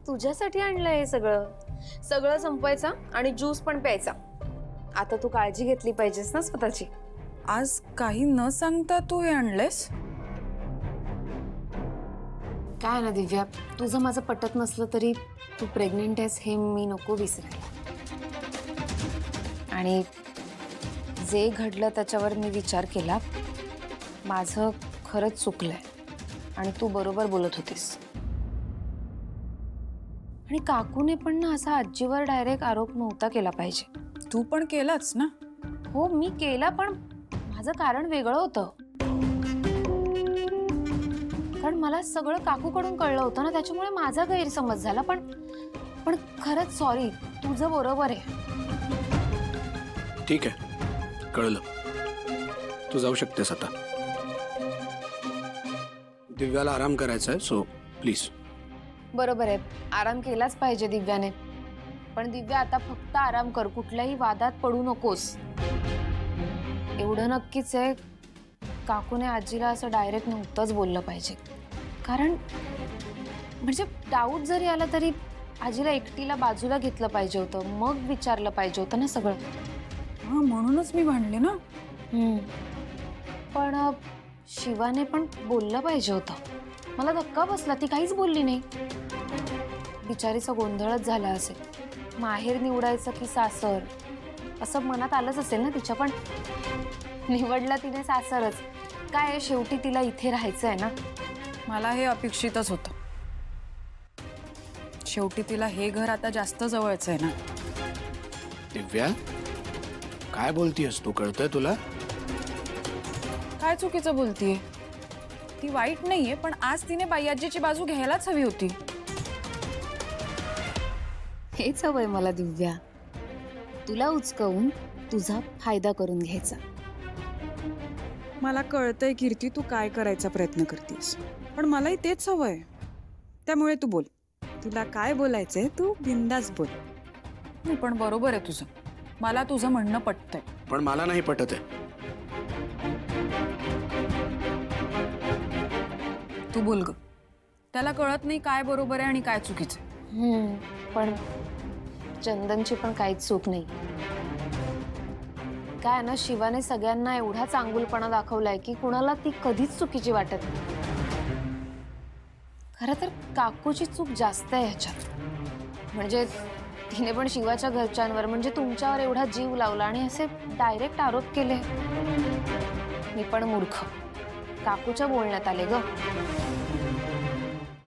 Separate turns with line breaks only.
तुझ्यासाठी आणलंय हे सगळं. सगळं संपवायचं आणि ज्यूस पण प्यायचा. आता तू काळजी घेतली पाहिजेस ना स्वतःची.
आज काही न सांगता तू हे आणलेस?
काय ना दिव्या, तुझं माझं पटत नसलं तरी तू प्रेग्नेंट आहेस हे मी नको विसरायला. आणि जे घडलं त्याच्यावर मी विचार केला. माझं खरंच चुकलंय आणि तू बरोबर बोलत होतीस. आणि काकूने पण ना असा आजीवर डायरेक्ट आरोप नव्हता केला पाहिजे.
तू पण केलाच ना.
हो मी केला, पण माझं कारण वेगळं होतं. कारण मला सगळं काकूकडून कळलं होतं ना, त्याच्यामुळे माझा गैरसमज झाला. पण खरंच सॉरी, तुझं बरोबर आहे.
ठीक आहे, कळलं. तू जाऊ शकतेस आता. दिव्याला आराम करायचा आहे, सो प्लीज.
बरोबर आहे, आराम केलाच पाहिजे दिव्याने. पण दिव्या आता फक्त आराम कर, कुठल्याही वादात पडू नकोस. एवढं नक्कीच आहे, काकूने आजीला असं डायरेक्ट नव्हतंच बोललं पाहिजे. कारण म्हणजे डाऊट जरी आला तरी आजीला एकटीला बाजूला घेतलं पाहिजे होतं, मग विचारलं पाहिजे होतं ना सगळं.
हा, म्हणूनच मी भांडले ना.
पण शिवाने पण बोललं पाहिजे होतं. मला धक्का बसला, ती काहीच बोलली नाही. बिचारीचा गोंधळच झाला असेल. माहेर निवडायचं की सासर असं मनात आलंच असेल ना तिच्या. पण निवडला तिने सासरच. काय आहे, शेवटी तिला इथे राहायचं आहे ना.
मला हे अपेक्षितच होतं. शेवटी तिला हे घर आता जास्त जवळचं आहे ना.
दिव्या, काय बोलतीयस तू? कळतंय तुला?
काय चुकीचं बोलतीये? ती वाईट नाहीये, पण आज तिने बाईआजीची बाजू घ्यायलाच हवी होती.
हेच हवंय मला दिव्या, तुला उचकवून तुझा फायदा करून घ्यायचा.
मला कळतंय कीर्ती, तू काय करायचा प्रयत्न करतेस, पण मलाही तेच हवंय. त्यामुळे तू बोल. तुला काय बोलायचंय तू बिंदास बोल. पण बरोबर आहे तुझं. मला तुझं म्हणणं पटतंय.
पण मला नाही पटत आहे.
तू बोल ग. त्याला कळत नाही काय बरोबर आहे आणि काय चुकीचं.
पण चंदनची पण काहीच चूक नाही. काय ना, शिवाने सगळ्यांना एवढा चांगुलपणा दाखवलाय की कुणाला ती कधीच चुकीची वाटत नाही. खरं तर काकूची चूक जास्त आहे ह्याच्यात. म्हणजे तिने पण शिवाच्या घरच्यांवर म्हणजे तुमच्यावर एवढा जीव लावला आणि असे डायरेक्ट आरोप केले. मी पण मूर्ख, काकूच्या बोलण्यात आले ग.